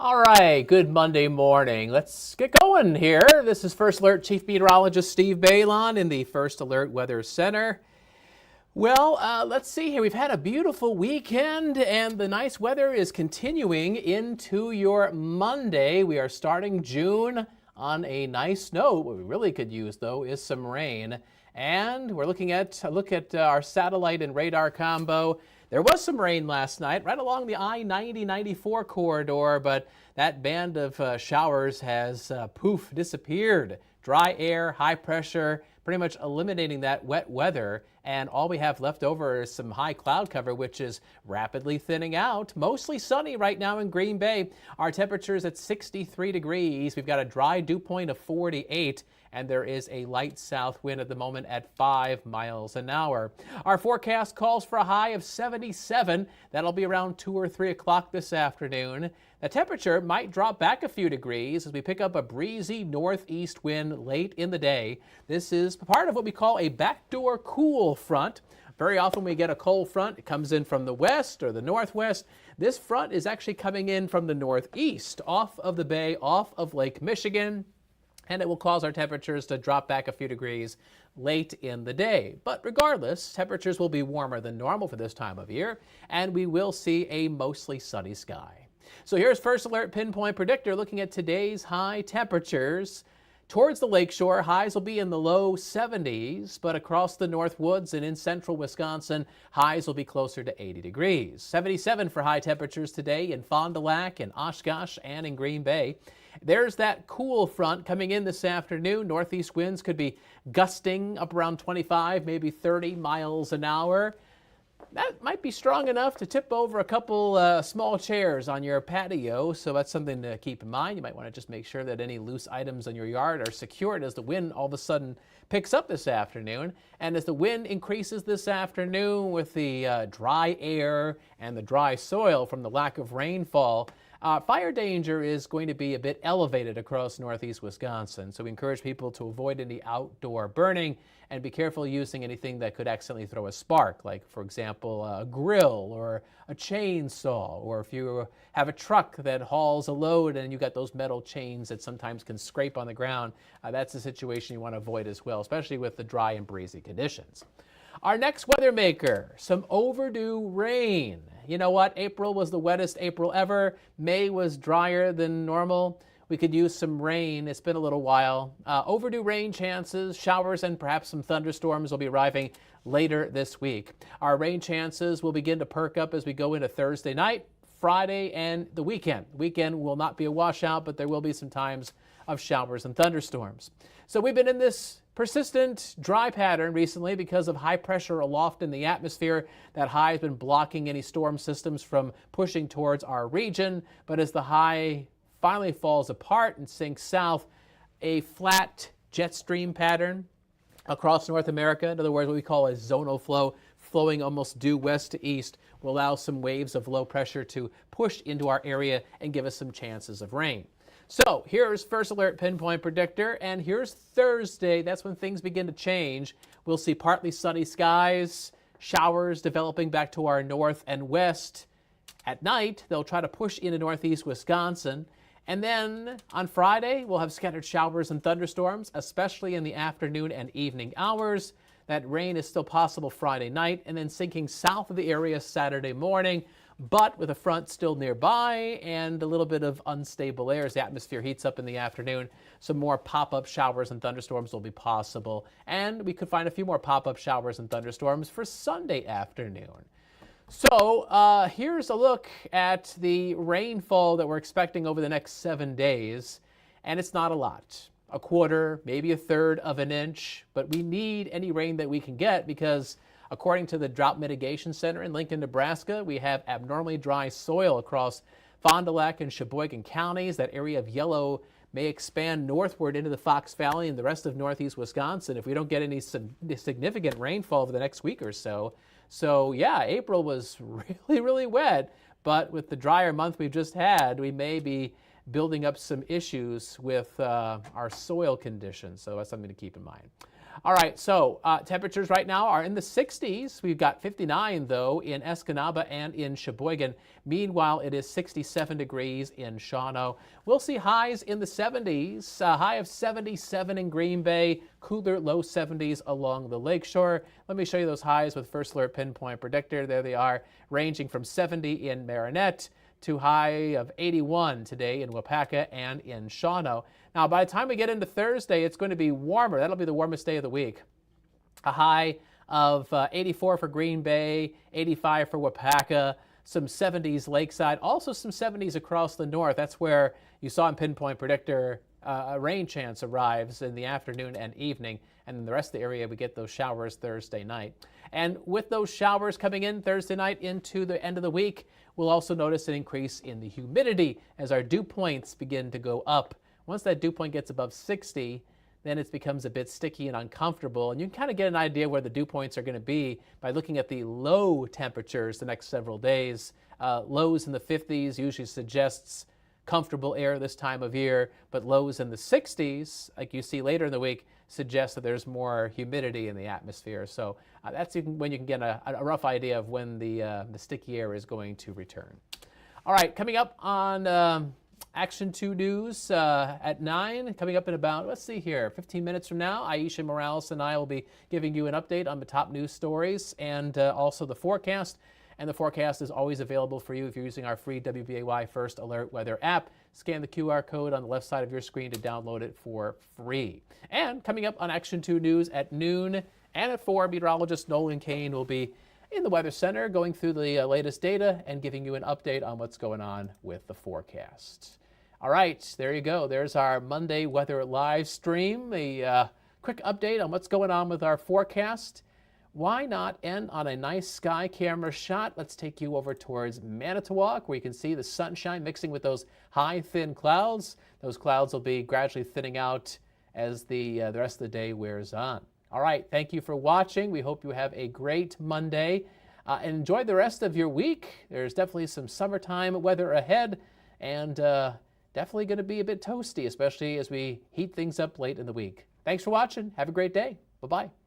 All right, good Monday morning. Let's get going here. This is First Alert Chief Meteorologist Steve Balon in the First Alert Weather Center. Well, let's see here. We've had a beautiful weekend, and the nice weather is continuing into your Monday. We are starting June on a nice note. What we really could use, though, is some rain. And we're looking at a look at our satellite and radar combo. There was some rain last night right along the I-90-94 corridor, but that band of showers has disappeared. Dry air, high pressure, pretty much eliminating that wet weather. And all we have left over is some high cloud cover, which is rapidly thinning out. Mostly sunny right now in Green Bay. Our temperature is at 63 degrees. We've got a dry dew point of 48, and there is a light south wind at the moment at 5 miles an hour. Our forecast calls for a high of 77. That'll be around 2 or 3 o'clock this afternoon. The temperature might drop back a few degrees as we pick up a breezy northeast wind late in the day. This is part of what we call a backdoor cool front. Very often we get a cold front. It comes in from the west or the northwest. This front is actually coming in from the northeast, off of the bay, off of Lake Michigan, and it will cause our temperatures to drop back a few degrees late in the day. But regardless, temperatures will be warmer than normal for this time of year, and we will see a mostly sunny sky. So here's First Alert Pinpoint Predictor looking at today's high temperatures. Towards the lakeshore, highs will be in the low 70s, but across the North Woods and in central Wisconsin, highs will be closer to 80 degrees. 77 for high temperatures today in Fond du Lac, in Oshkosh, and in Green Bay. There's that cool front coming in this afternoon. Northeast winds could be gusting up around 25, maybe 30 miles an hour. That might be strong enough to tip over a couple small chairs on your patio, so that's something to keep in mind. You might want to just make sure that any loose items in your yard are secured as the wind all of a sudden picks up this afternoon. And as the wind increases this afternoon with the dry air and the dry soil from the lack of rainfall, fire danger is going to be a bit elevated across northeast Wisconsin. So we encourage people to avoid any outdoor burning and be careful using anything that could accidentally throw a spark, like, for example, a grill or a chainsaw, or if you have a truck that hauls a load and you got those metal chains that sometimes can scrape on the ground, that's a situation you want to avoid as well, especially with the dry and breezy conditions. Our next weather maker, some overdue rain. You know what? April was the wettest April ever. May was drier than normal. We could use some rain. It's been a little while. Overdue rain chances, showers, and perhaps some thunderstorms will be arriving later this week. Our rain chances will begin to perk up as we go into Thursday night, Friday, and the weekend. The weekend will not be a washout, but there will be some times of showers and thunderstorms. So we've been in this persistent dry pattern recently because of high pressure aloft in the atmosphere. That high has been blocking any storm systems from pushing towards our region. But as the high finally falls apart and sinks south, a flat jet stream pattern across North America, in other words, what we call a zonal flow, flowing almost due west to east, will allow some waves of low pressure to push into our area and give us some chances of rain. So here's First Alert Pinpoint Predictor, and here's Thursday. That's when things begin to change. We'll see partly sunny skies, showers developing back to our north and west. At night, they'll try to push into northeast Wisconsin. And then on Friday, we'll have scattered showers and thunderstorms, especially in the afternoon and evening hours. That rain is still possible Friday night and then sinking south of the area Saturday morning, but with a front still nearby and a little bit of unstable air as the atmosphere heats up in the afternoon. Some more pop-up showers and thunderstorms will be possible. And we could find a few more pop-up showers and thunderstorms for Sunday afternoon. So here's a look at the rainfall that we're expecting over the next 7 days, and it's not a lot. A quarter, maybe a third of an inch, but we need any rain that we can get because according to the Drought Mitigation Center in Lincoln, Nebraska, we have abnormally dry soil across Fond du Lac and Sheboygan counties. That area of yellow may expand northward into the Fox Valley and the rest of northeast Wisconsin if we don't get any significant rainfall over the next week or so. So yeah, April was really, really wet, but with the drier month we've just had, we may be building up some issues with our soil conditions. So that's something to keep in mind. All right, so temperatures right now are in the 60s. We've got 59, though, in Escanaba and in Sheboygan. Meanwhile, it is 67 degrees in Shawano. We'll see highs in the 70s, a high of 77 in Green Bay, cooler low 70s along the lakeshore. Let me show you those highs with First Alert Pinpoint Predictor. There they are, ranging from 70 in Marinette to high of 81 today in Wapaka and in Shawano. Now, by the time we get into Thursday, it's going to be warmer. That'll be the warmest day of the week. A high of 84 for Green Bay, 85 for Wapaka, some 70s lakeside, also some 70s across the north. That's where you saw in Pinpoint Predictor a rain chance arrives in the afternoon and evening, and in the rest of the area we get those showers Thursday night. And with those showers coming in Thursday night into the end of the week, we'll also notice an increase in the humidity as our dew points begin to go up. Once that dew point gets above 60, then it becomes a bit sticky and uncomfortable, and you can kind of get an idea where the dew points are going to be by looking at the low temperatures the next several days. Lows in the 50s usually suggests comfortable air this time of year, but lows in the 60s, like you see later in the week, suggest that there's more humidity in the atmosphere. So that's when you can get a rough idea of when the sticky air is going to return. All right, coming up on Action 2 News at 9, coming up in about, let's see here, 15 minutes from now, Aisha Morales and I will be giving you an update on the top news stories and also the forecast. And the forecast is always available for you if you're using our free WBAY First Alert Weather app. Scan the QR code on the left side of your screen to download it for free. And coming up on Action 2 News at noon and at 4, meteorologist Nolan Kane will be in the Weather Center going through the latest data and giving you an update on what's going on with the forecast. All right, there you go. There's our Monday weather live stream, a quick update on what's going on with our forecast. Why not end on a nice sky camera shot? Let's take you over towards Manitowoc, where you can see the sunshine mixing with those high, thin clouds. Those clouds will be gradually thinning out as the rest of the day wears on. All right, thank you for watching. We hope you have a great Monday and enjoy the rest of your week. There's definitely some summertime weather ahead, and definitely going to be a bit toasty, especially as we heat things up late in the week. Thanks for watching. Have a great day. Bye-bye.